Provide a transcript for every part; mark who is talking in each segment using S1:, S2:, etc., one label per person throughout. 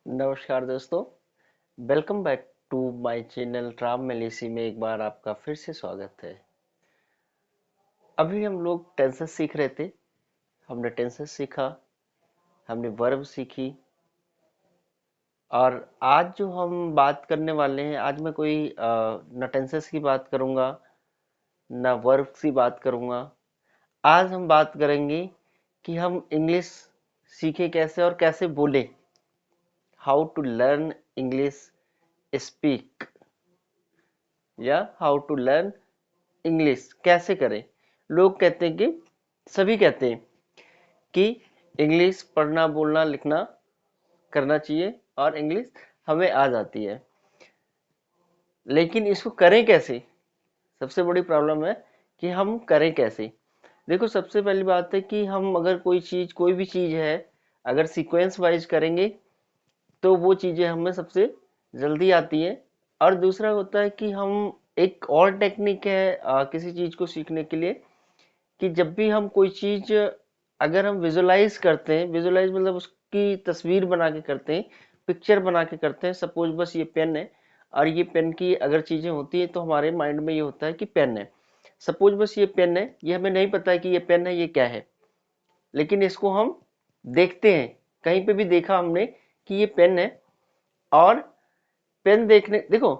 S1: नमस्कार दोस्तों। Welcome back to my channel Ram मलेसी में एक बार आपका फिर से स्वागत है। अभी हम लोग टेंसेस सीख रहे थे। हमने टेंसेस सीखा, हमने वर्ब सीखी और आज जो हम बात करने वाले हैं, आज मैं कोई न टेंसेस की बात करूंगा न वर्ब की बात करूंगा। आज हम बात करेंगे कि हम इंग्लिश सीखें कैसे और कैसे बोलें। How to learn English speak या हाउ टू लर्न इंग्लिश कैसे करें। लोग कहते हैं कि सभी कहते हैं कि इंग्लिश पढ़ना बोलना लिखना करना चाहिए और इंग्लिश हमें आ जाती है, लेकिन इसको करें कैसे। सबसे बड़ी प्रॉब्लम है कि हम करें कैसे। देखो, सबसे पहली बात है कि हम अगर कोई भी चीज है, अगर सीक्वेंस वाइज करेंगे तो वो चीजें हमें सबसे जल्दी आती है। और दूसरा होता है कि हम एक और टेक्निक है किसी चीज को सीखने के लिए, कि जब भी हम कोई चीज अगर हम विजुलाइज करते हैं, विजुलाइज मतलब उसकी तस्वीर बना के करते हैं, पिक्चर बना के करते हैं। सपोज बस ये पेन है और ये पेन की अगर चीजें होती है तो हमारे माइंड में ये होता है कि पेन है। सपोज बस ये पेन है, ये हमें नहीं पता है कि ये पेन है, ये क्या है, लेकिन इसको हम देखते हैं। कहीं पे भी देखा हमने कि ये पेन है, और पेन देखने देखो,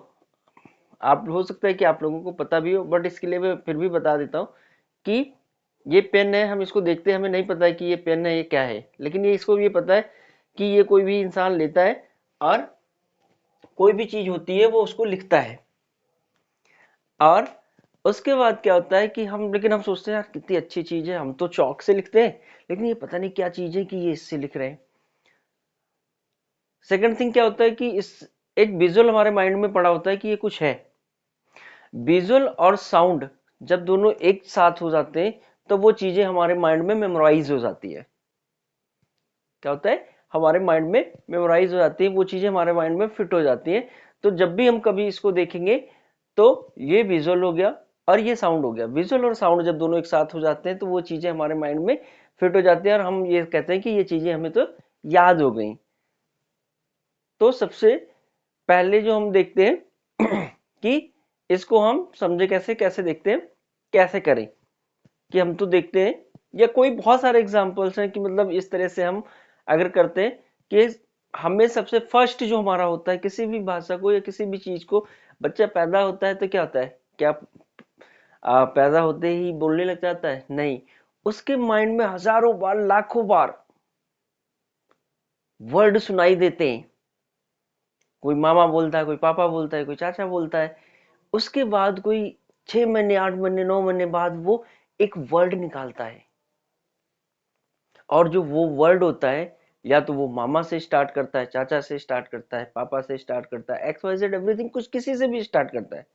S1: आप हो सकता है कि आप लोगों को पता भी हो, बट इसके लिए मैं फिर भी बता देता हूँ कि ये पेन है, हम इसको देखते हैं, हमें नहीं पता है कि ये पेन है, ये क्या है, लेकिन ये इसको ये पता है कि ये कोई भी इंसान लेता है और कोई भी चीज होती है वो उसको लिखता है। और उसके बाद क्या होता है कि लेकिन हम सोचते हैं यार कितनी अच्छी चीज है, हम तो चौक से लिखते हैं, लेकिन ये पता नहीं क्या चीज है कि ये इससे लिख रहे हैं। सेकंड थिंग क्या होता है कि इस एक विजुअल हमारे माइंड में पड़ा होता है कि ये कुछ है। विजुअल और साउंड जब दोनों एक साथ हो जाते हैं तो वो चीजें हमारे माइंड में मेमोराइज हो जाती है। क्या होता है, हमारे माइंड में मेमोराइज हो जाती है, वो चीजें हमारे माइंड में फिट हो जाती है। तो जब भी हम कभी इसको देखेंगे तो ये विजुअल हो गया और ये साउंड हो गया। विजुअल और साउंड जब दोनों एक साथ हो जाते हैं तो वो चीजें हमारे माइंड में फिट हो जाती हैं और हम ये कहते हैं कि ये चीजें हमें तो याद हो गई। तो सबसे पहले जो हम देखते हैं कि इसको हम समझे कैसे, कैसे देखते हैं, कैसे करें। कि हम तो देखते हैं, या कोई बहुत सारे एग्जांपल्स हैं कि मतलब इस तरह से हम अगर करते हैं कि हमें सबसे फर्स्ट जो हमारा होता है किसी भी भाषा को या किसी भी चीज को, बच्चा पैदा होता है तो क्या होता है, क्या पैदा होते ही बोलने लग जाता है? नहीं, उसके माइंड में हजारों बार लाखों बार वर्ड सुनाई देते हैं। कोई मामा बोलता है, कोई पापा बोलता है, कोई चाचा बोलता है। उसके बाद कोई 6 महीने, 8 महीने, 9 महीने बाद वो एक वर्ड निकालता है। और जो वो वर्ड होता है, या तो वो मामा से स्टार्ट करता है, चाचा से स्टार्ट करता है, पापा से स्टार्ट करता है, एक्स वाई जेड एवरीथिंग, कुछ किसी से भी स्टार्ट करता है।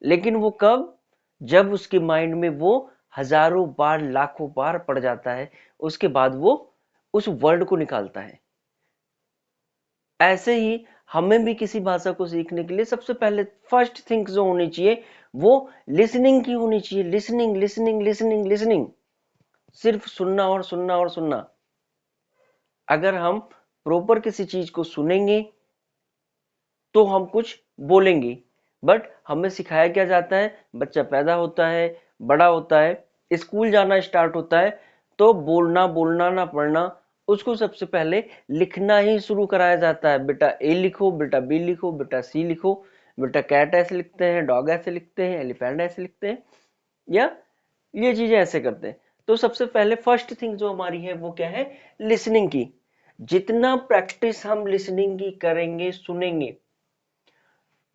S1: लेकिन वो कब, जब उसके माइंड में वो हजारों बार लाखों बार पड़ जाता है, उसके बाद वो उस वर्ड को निकालता है। ऐसे ही हमें भी किसी भाषा को सीखने के लिए सबसे पहले फर्स्ट थिंग जो होनी चाहिए वो लिसनिंग की होनी चाहिए। लिसनिंग लिसनिंग लिसनिंग लिसनिंग, सिर्फ सुनना और सुनना और सुनना। अगर हम प्रॉपर किसी चीज को सुनेंगे तो हम कुछ बोलेंगे। बट हमें सिखाया क्या जाता है, बच्चा पैदा होता है, बड़ा होता है, स्कूल जाना स्टार्ट होता है, तो बोलना बोलना ना पढ़ना, उसको सबसे पहले लिखना ही शुरू कराया जाता है। बेटा ए लिखो, बेटा बी लिखो, बेटा सी लिखो, बेटा कैट ऐसे लिखते हैं, डॉग ऐसे लिखते हैं, एलिफेंट ऐसे लिखते हैं, या ये चीजें ऐसे करते हैं। तो सबसे पहले फर्स्ट थिंग जो हमारी है वो क्या है, लिसनिंग की। जितना प्रैक्टिस हम लिसनिंग की करेंगे, सुनेंगे,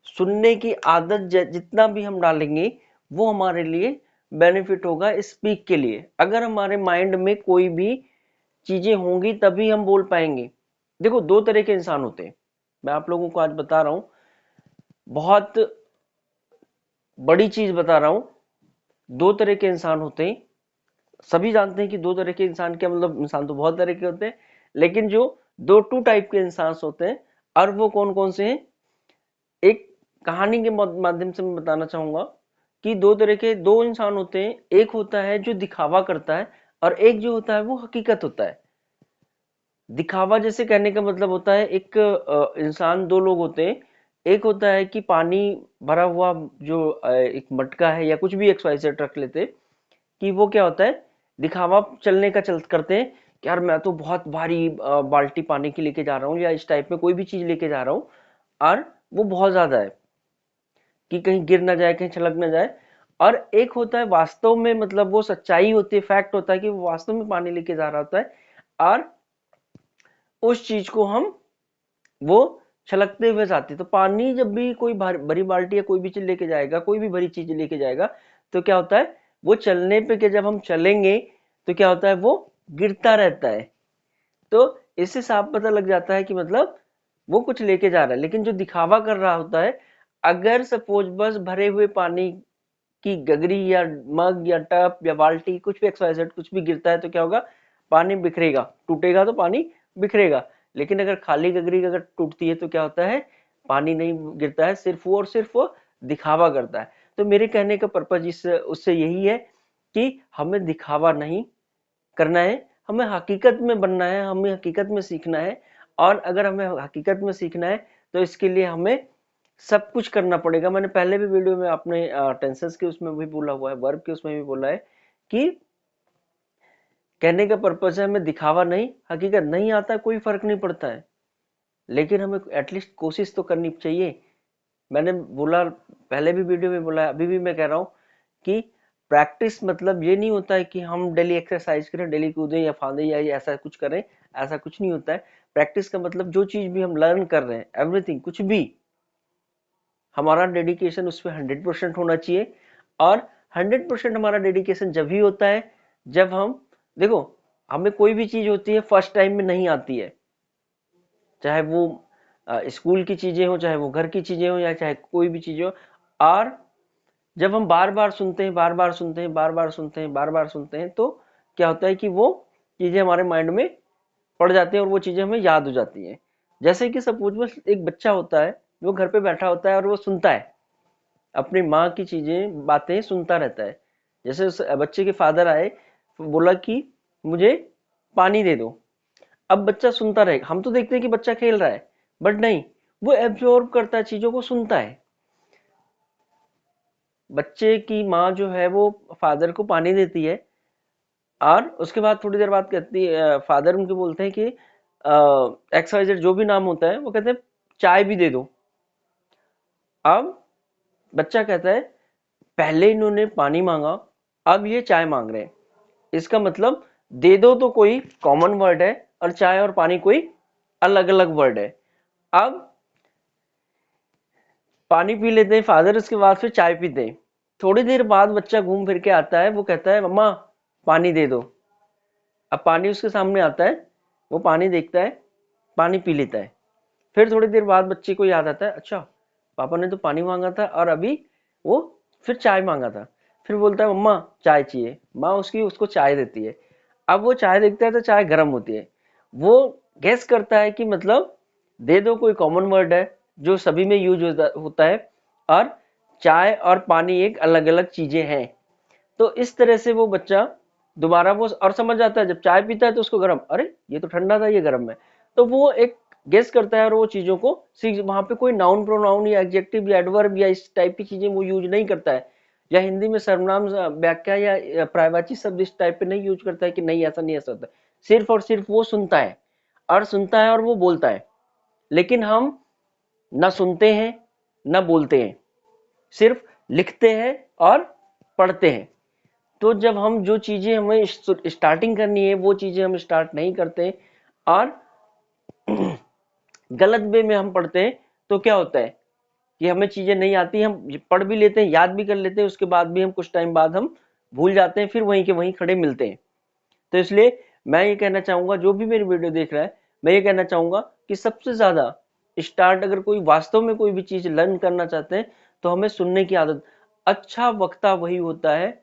S1: सुनने की आदत जितना भी हम डालेंगे, वो हमारे लिए बेनिफिट होगा स्पीक के लिए। अगर हमारे माइंड में कोई भी चीजें होंगी तभी हम बोल पाएंगे। देखो, दो तरह के इंसान होते हैं, मैं आप लोगों को आज बता रहा हूं, बहुत बड़ी चीज बता रहा हूं। दो तरह के इंसान होते हैं। सभी जानते हैं कि दो तरह के इंसान क्या मतलब, इंसान तो बहुत तरह के होते हैं, लेकिन जो दो टू टाइप के इंसान होते हैं, और वो कौन कौन से हैं, एक कहानी के माध्यम से मैं बताना चाहूंगा कि दो तरह के दो इंसान होते हैं। एक होता है जो दिखावा करता है और एक जो होता है वो हकीकत होता है। दिखावा जैसे कहने का मतलब होता है एक इंसान, दो लोग होते हैं। एक होता है कि पानी भरा हुआ जो एक मटका है या कुछ भी एक्स वाई जेड रख लेते हैं, कि वो क्या होता है, दिखावा चलने का चल करते हैं कि यार मैं तो बहुत भारी बाल्टी पानी की लेके जा रहा हूँ, या इस टाइप में कोई भी चीज लेके जा रहा हूँ, और वो बहुत ज्यादा है कि कहीं गिर ना जाए, कहीं छलक ना जाए। और एक होता है वास्तव में, मतलब वो सच्चाई होती है, फैक्ट होता है कि वो वास्तव में पानी लेके जा रहा होता है, और उस चीज को हम वो छलकते हुए जाते। तो पानी जब भी कोई बड़ी बाल्टी या कोई भी चीज लेके जाएगा, कोई भी बड़ी चीज लेके जाएगा, तो क्या होता है, वो चलने पे के जब हम चलेंगे तो क्या होता है, वो गिरता रहता है। तो इससे साफ पता लग जाता है कि मतलब वो कुछ लेके जा रहा है। लेकिन जो दिखावा कर रहा होता है, अगर सपोज बस भरे हुए पानी की गगरी या मग या टब या बाल्टी कुछ भी एक्सवाइजेड कुछ भी गिरता है, तो क्या होगा, पानी बिखरेगा, टूटेगा तो पानी बिखरेगा। लेकिन अगर खाली गगरी अगर टूटती है तो क्या होता है, पानी नहीं गिरता है, सिर्फ वो और सिर्फ वो दिखावा करता है। तो मेरे कहने का पर्पज इस उससे यही है कि हमें दिखावा नहीं करना है, हमें हकीकत में बनना है, हमें हकीकत में सीखना है। और अगर हमें हकीकत में सीखना है तो इसके लिए हमें सब कुछ करना पड़ेगा। मैंने पहले भी वीडियो में अपने टेंसेस के उसमें भी बोला हुआ है, वर्ब के उसमें भी बोला है कि कहने का पर्पज है हमें दिखावा नहीं, हकीकत नहीं आता कोई फर्क नहीं पड़ता है, लेकिन हमें एटलीस्ट कोशिश तो करनी चाहिए। मैंने बोला, पहले भी वीडियो में बोला है, अभी भी मैं कह रहा हूँ कि प्रैक्टिस मतलब ये नहीं होता है कि हम डेली एक्सरसाइज करें, डेली कूदें या फांदे या ऐसा कुछ करें, ऐसा कुछ नहीं होता है। प्रैक्टिस का मतलब जो चीज भी हम लर्न कर रहे हैं, एवरीथिंग कुछ भी, हमारा डेडिकेशन उस पर 100% होना चाहिए। और 100% हमारा डेडिकेशन जब ही होता है जब हम, देखो, हमें कोई भी चीज होती है फर्स्ट टाइम में नहीं आती है, चाहे वो स्कूल की चीजें हो, चाहे वो घर की चीजें हो, या चाहे कोई भी चीज हो। और जब हम बार बार सुनते हैं, बार बार सुनते हैं, बार बार सुनते हैं, बार बार सुनते हैं, तो क्या होता है कि वो चीजें हमारे माइंड में पड़ जाती हैं और वो चीजें हमें याद हो जाती हैं। जैसे कि सपोज बस एक बच्चा होता है, वो घर पे बैठा होता है और वो सुनता है, अपनी माँ की चीजें बातें सुनता रहता है। जैसे उस बच्चे के फादर आए, बोला कि मुझे पानी दे दो। अब बच्चा सुनता रहे, हम तो देखते हैं कि बच्चा खेल रहा है, बट नहीं, वो एब्जॉर्ब करता है, चीजों को सुनता है। बच्चे की माँ जो है वो फादर को पानी देती है, और उसके बाद थोड़ी देर बाद कहती है, फादर उनके बोलते हैं कि एक्स वाई जेड जो भी नाम होता है, वो कहते हैं चाय भी दे दो। अब बच्चा कहता है पहले इन्होंने पानी मांगा, अब ये चाय मांग रहे हैं। इसका मतलब दे दो तो कोई कॉमन वर्ड है, और चाय और पानी कोई अलग अलग वर्ड है। अब पानी पी लेते हैं फादर, उसके बाद फिर चाय पीते हैं। थोड़ी देर बाद बच्चा घूम फिर के आता है, वो कहता है मम्मा पानी दे दो। अब पानी उसके सामने आता है, वो पानी देखता है, पानी पी लेता है। फिर थोड़ी देर बाद बच्चे को याद आता है, अच्छा पापा ने तो पानी मांगा था और अभी वो फिर चाय मांगा था। फिर बोलता है मम्मा चाय चाहिए, माँ उसकी उसको चाय देती है। अब वो चाय देखता है तो चाय गर्म होती है। वो गेस करता है कि मतलब दे दो कोई कॉमन वर्ड है जो सभी में यूज होता है, और चाय और पानी एक अलग अलग चीजें हैं। तो इस तरह से वो बच्चा दोबारा वो और समझ आता है, जब चाय पीता है तो उसको गर्म, अरे ये तो ठंडा था, ये गर्म है। तो वो एक गेस करता है और वो चीजों को सीख, वहां पे कोई नाउन प्रोनाउन या एडजेक्टिव या एडवर्ब या इस टाइप की चीजें वो यूज नहीं करता है, या हिंदी में सर्वनाम व्याख्या या पर्यायवाची शब्द इस टाइप पे नहीं यूज करता है कि नहीं ऐसा नहीं, ऐसा होता है। सिर्फ और सिर्फ वो सुनता है, और सुनता है और वो बोलता है। लेकिन हम ना सुनते हैं ना बोलते हैं, सिर्फ लिखते हैं और पढ़ते हैं। तो जब हम जो चीजें हमें स्टार्टिंग करनी है वो चीजें हम स्टार्ट नहीं करते, और गलत वे में हम पढ़ते हैं, तो क्या होता है कि हमें चीजें नहीं आती, हम पढ़ भी लेते हैं, याद भी कर लेते हैं, उसके बाद भी हम कुछ टाइम बाद हम भूल जाते हैं, फिर वहीं के वहीं खड़े मिलते हैं। तो इसलिए मैं ये कहना चाहूंगा, जो भी मेरी वीडियो देख रहा है, मैं ये कहना चाहूंगा कि सबसे ज्यादा स्टार्ट, अगर कोई वास्तव में कोई भी चीज लर्न करना चाहते हैं, तो हमें सुनने की आदत। अच्छा वक्ता वही होता है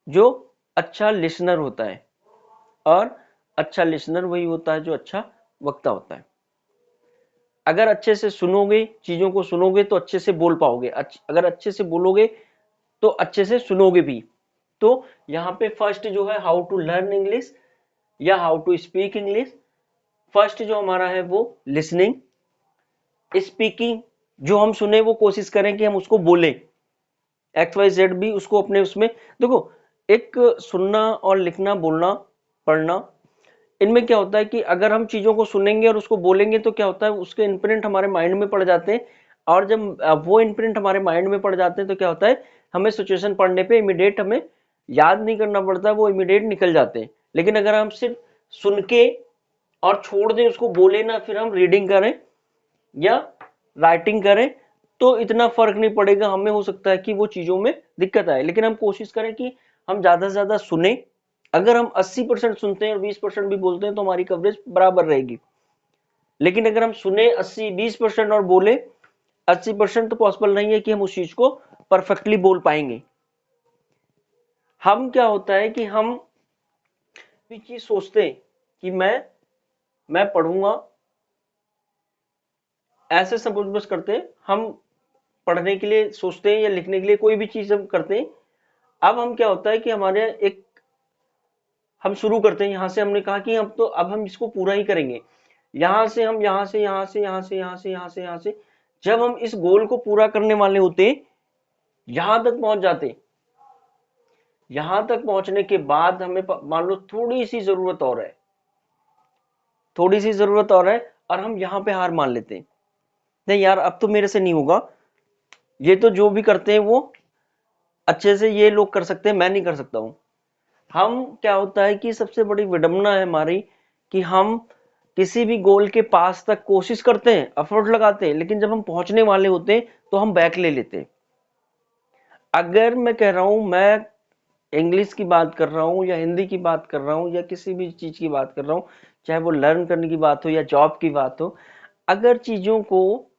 S1: जो अच्छा लिसनर होता है, और अच्छा लिसनर वही होता है जो अच्छा वक्ता होता है। अगर अच्छे से सुनोगे, चीजों को सुनोगे तो अच्छे से बोल पाओगे, अगर अच्छे से बोलोगे तो अच्छे से सुनोगे भी। तो यहाँ पे फर्स्ट जो है हाउ टू लर्न इंग्लिश या how to speak English, first जो हमारा है वो लिसनिंग, स्पीकिंग, जो हम सुने वो कोशिश करें कि हम उसको बोलें, एक्स वाई जेड भी उसको अपने उसमें देखो। एक सुनना और लिखना, बोलना, पढ़ना, इनमें क्या होता है कि अगर हम चीजों को सुनेंगे और उसको बोलेंगे तो क्या होता है, उसके इम्प्रिंट हमारे माइंड में पड़ जाते हैं। और जब वो इम्प्रिंट हमारे माइंड में पड़ जाते हैं तो क्या होता है, हमें सिचुएशन पढ़ने पे इमीडिएट हमें याद नहीं करना पड़ता, वो इमीडिएट निकल जाते हैं। लेकिन अगर हम सिर्फ सुन के और छोड़ दें, उसको बोले ना, फिर हम रीडिंग करें या राइटिंग करें, तो इतना फर्क नहीं पड़ेगा। हमें हो सकता है कि वो चीजों में दिक्कत आए, लेकिन हम कोशिश करें कि हम ज्यादा से ज्यादा सुने। अगर हम 80% सुनते हैं और 20% भी बोलते हैं तो हमारी कवरेज बराबर रहेगी। लेकिन अगर हम सुने 80-20% और बोले 80%, तो पॉसिबल नहीं है कि हम उस चीज को परफेक्टली बोल पाएंगे। हम क्या होता है कि हम भी चीज सोचते हैं कि मैं पढ़ूंगा, ऐसे सब कुछ बस करते हैं हम। पढ़ने के लिए सोचते हैं या लिखने के लिए कोई भी चीज हम करते हैं। अब हम क्या होता है कि हमारे एक हम शुरू करते हैं, यहां से हमने कहा कि हम तो अब हम इसको पूरा ही करेंगे। यहां से हम यहां से यहां से यहां से यहां से यहां से यहां से जब हम इस गोल को पूरा करने वाले होते, यहां तक पहुंच जाते। यहां तक पहुंचने के बाद हमें मान लो थोड़ी सी जरूरत और है, थोड़ी सी जरूरत और है, और हम यहां पे हार मान लेते हैं, नहीं यार अब तो मेरे से नहीं होगा, ये तो जो भी करते हैं वो अच्छे से ये लोग कर सकते हैं, मैं नहीं कर सकता हूं। हम क्या होता है कि सबसे बड़ी विडंबना है हमारी कि हम किसी भी गोल के पास तक कोशिश करते हैं, एफर्ट लगाते हैं, लेकिन जब हम पहुंचने वाले होते हैं तो हम बैक ले लेते हैं। अगर मैं कह रहा हूं, मैं इंग्लिश की बात कर रहा हूं या हिंदी की बात कर रहा हूं या किसी भी चीज की बात कर रहा हूं, चाहे वो लर्न करने की बात हो या जॉब की बात हो, अगर चीजों को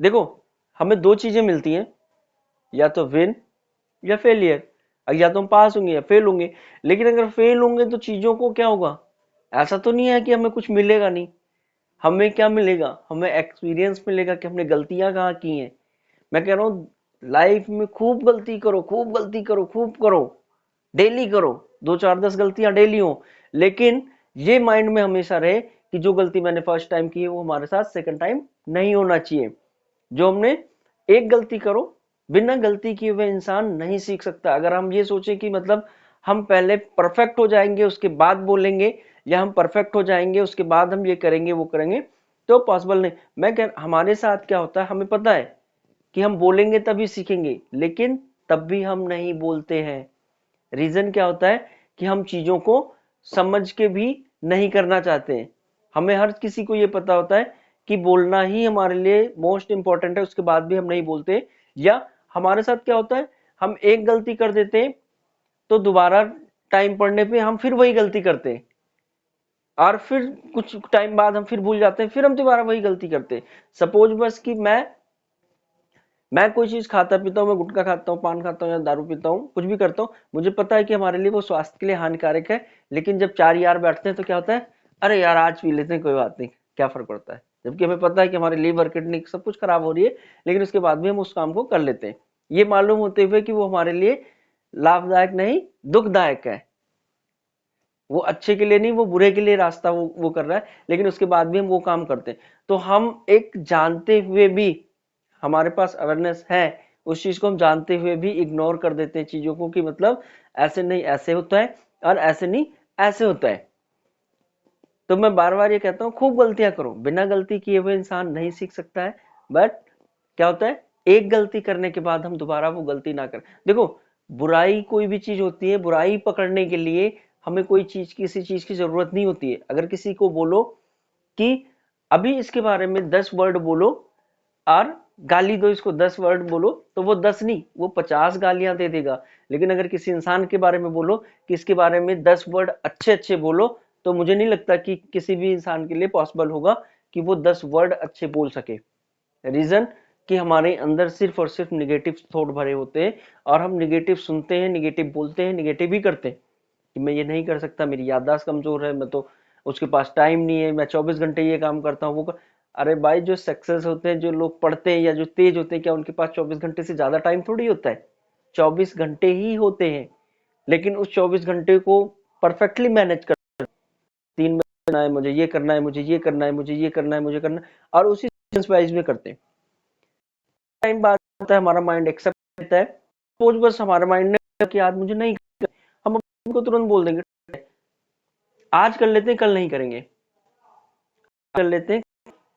S1: देखो, हमें दो चीजें मिलती हैं, या तो विन या फेलियर। या तो हम पास होंगे या फेल होंगे। लेकिन अगर फेल होंगे तो चीजों को क्या होगा, ऐसा तो नहीं है कि हमें कुछ मिलेगा नहीं। हमें क्या मिलेगा, हमें एक्सपीरियंस मिलेगा कि हमने गलतियां कहाँ की हैं। मैं कह रहा हूँ लाइफ में खूब गलती करो, खूब गलती करो, खूब करो, डेली करो, 2 4 10 गलतियां डेली हो, लेकिन ये माइंड में हमेशा रहे कि जो गलती मैंने फर्स्ट टाइम की है वो हमारे साथ सेकंड टाइम नहीं होना चाहिए। जो हमने एक गलती करो, बिना गलती किए हुए इंसान नहीं सीख सकता। अगर हम ये सोचें कि मतलब हम पहले परफेक्ट हो जाएंगे उसके बाद बोलेंगे, या हम परफेक्ट हो जाएंगे उसके बाद हम ये करेंगे वो करेंगे, तो पॉसिबल नहीं। मैं कह हमारे साथ क्या होता है, हमें पता है कि हम बोलेंगे तभी सीखेंगे, लेकिन तब भी हम नहीं बोलते हैं। रीजन क्या होता है कि हम चीजों को समझ के भी नहीं करना चाहते हैं। हमें हर किसी को ये पता होता है कि बोलना ही हमारे लिए मोस्ट इंपॉर्टेंट है, उसके बाद भी हम नहीं बोलते। या हमारे साथ क्या होता है, हम एक गलती कर देते हैं तो दोबारा टाइम पढ़ने पे हम फिर वही गलती करते हैं, और फिर कुछ टाइम बाद हम फिर भूल जाते हैं, फिर हम दोबारा वही गलती करते हैं। सपोज बस कि मैं कोई चीज खाता पीता हूँ, मैं गुटखा खाता हूँ, पान खाता हूँ या दारू पीता हूँ, कुछ भी करता हूँ, मुझे पता है कि हमारे लिए वो स्वास्थ्य के लिए हानिकारक है। लेकिन जब 4 यार बैठते हैं तो क्या होता है, अरे यार आज पी लेते हैं, कोई बात नहीं, क्या फर्क पड़ता है। जबकि हमें पता है कि हमारी लीवर किडनी सब कुछ खराब हो रही है, लेकिन उसके बाद भी हम उस काम को कर लेते हैं, ये मालूम होते हुए कि वो हमारे लिए लाभदायक नहीं, दुखदायक है। वो अच्छे के लिए नहीं, वो बुरे के लिए रास्ता वो कर रहा है, लेकिन उसके बाद भी हम वो काम करते हैं। तो हम एक जानते हुए भी, हमारे पास अवेयरनेस है, उस चीज को हम जानते हुए भी इग्नोर कर देते हैं चीजों को, कि मतलब ऐसे नहीं ऐसे होता है, और ऐसे नहीं ऐसे होता है। तो मैं बार बार ये कहता हूँ, खूब गलतियां करो, बिना गलती किए हुए इंसान नहीं सीख सकता है। बट क्या होता है, एक गलती करने के बाद हम दोबारा वो गलती ना करें। देखो, बुराई कोई भी चीज होती है, बुराई पकड़ने के लिए हमें कोई चीज किसी चीज की जरूरत नहीं होती है। अगर किसी को बोलो कि अभी इसके बारे में 10 वर्ड बोलो और गाली दो, इसको 10 वर्ड बोलो, तो वो 10 नहीं, वो 50 गालियां दे देगा। लेकिन अगर किसी इंसान के बारे में बोलो कि इसके बारे में 10 वर्ड अच्छे अच्छे बोलो, तो मुझे नहीं लगता कि किसी भी इंसान के लिए पॉसिबल होगा कि वो 10 वर्ड अच्छे बोल सके। रीजन कि हमारे अंदर सिर्फ और सिर्फ निगेटिव थॉट भरे होते हैं, और हम निगेटिव सुनते हैं, निगेटिव बोलते हैं, निगेटिव ही करते हैं कि मैं ये नहीं कर सकता, मेरी याददाश्त कमजोर है, मैं तो उसके पास टाइम नहीं है, मैं 24 घंटे ये काम करता हूँ अरे भाई, जो सक्सेस होते हैं, जो लोग पढ़ते हैं या जो तेज होते हैं, क्या उनके पास 24 घंटे से ज्यादा टाइम थोड़ी होता है, 24 घंटे ही होते हैं। लेकिन उस 24 घंटे को परफेक्टली मैनेज कर 3 करना है, मुझे ये करना है, मुझे ये करना है, मुझे ये करना है, मुझे करना है, और उसी वाइज में करते हैं। टाइम बाद होता है हमारा माइंड एक्सेप्ट करता है, सोच बस हमारे माइंड ने कि आज मुझे नहीं करना, हम उनको तुरंत बोल देंगे आज कर लेते हैं, कल नहीं करेंगे, कर लेते हैं,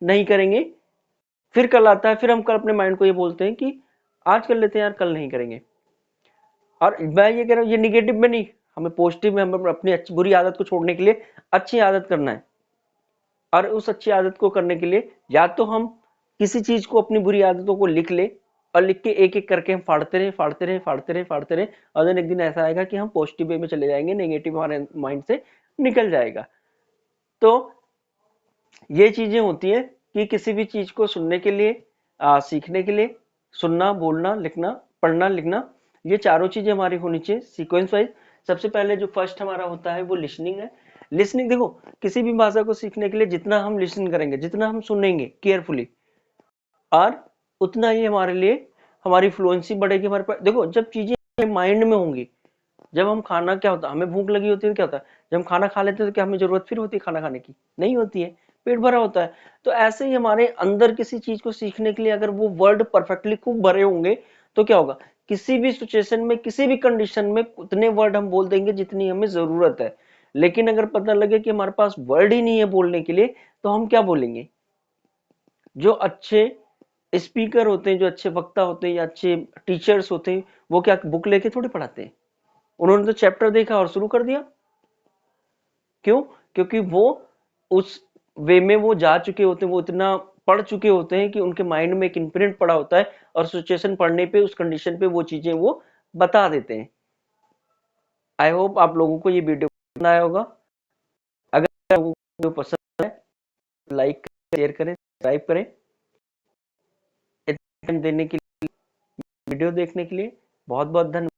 S1: नहीं करेंगे, फिर कल आता है, फिर हम कल अपने माइंड को ये बोलते हैं कि आज कर लेते हैं यार, कल नहीं करेंगे। और मैं ये कह रहा हूँ ये निगेटिव में नहीं, हमें पॉजिटिव में, हमें अपनी अच्छी बुरी आदत को छोड़ने के लिए अच्छी आदत करना है। और उस अच्छी आदत को करने के लिए या तो हम किसी चीज को, अपनी बुरी आदतों को लिख ले, और लिख के एक एक करके हम फाड़ते रहे, फाड़ते रहे, फाड़ते रहे, फाड़ते रहे, और दिन एक दिन ऐसा आएगा कि हम पॉजिटिव वे में चले जाएंगे, नेगेटिव हमारे माइंड से निकल जाएगा। तो ये चीजें होती हैं कि किसी भी चीज को सुनने के लिए, सीखने के लिए, सुनना, बोलना, लिखना, पढ़ना, लिखना, ये चारों चीजें हमारी होनी चाहिए सीक्वेंस वाइज। सबसे पहले जो फर्स्ट हमारा होता है वो लिसनिंग है। लिसनिंग देखो, किसी भी भाषा को सीखने के लिए जितना हम लिसन करेंगे, जितना हम सुनेंगे केयरफुली, और उतना ही हमारे लिए हमारी फ्लुएंसी बढ़ेगी। हमारे पास देखो, जब चीजें माइंड में होंगी, जब हम खाना, क्या होता है, हमें भूख लगी होती है तो क्या होता है, जब हम खाना खा लेते हैं तो क्या हमें जरूरत फिर होती है खाना खाने की? नहीं होती है, पेट भरा होता है। तो ऐसे ही हमारे अंदर किसी चीज को सीखने के लिए अगर वो वर्ड परफेक्टली खूब भरे होंगे तो क्या होगा, किसी भी सिचुएशन में, किसी भी कंडीशन में उतने वर्ड हम बोल देंगे जितनी हमें जरूरत है। लेकिन अगर पता लगे कि हमारे पास वर्ड ही नहीं है बोलने के लिए, तो हम क्या बोलेंगे? जो अच्छे स्पीकर होते हैं, जो अच्छे वक्ता होते हैं या अच्छे टीचर्स होते हैं, वो क्या बुक लेके थोड़ी पढ़ाते हैं? उन्होंने तो चैप्टर देखा और शुरू कर दिया। क्यों? क्योंकि वो उस वे में वो जा चुके होते हैं, वो इतना पढ़ चुके होते हैं कि उनके माइंड में एक इम्प्रिंट पड़ा होता है, और सिचुएशन पढ़ने पे, उस कंडीशन पे वो चीजें वो बता देते हैं। आई होप आप लोगों को ये वीडियो पसंद आया होगा। अगर आपको वीडियो पसंद है, लाइक करें, शेयर करें, सब्सक्राइब करें। इतना टाइम देने के लिए, वीडियो देखने के लिए बहुत बहुत धन्यवाद।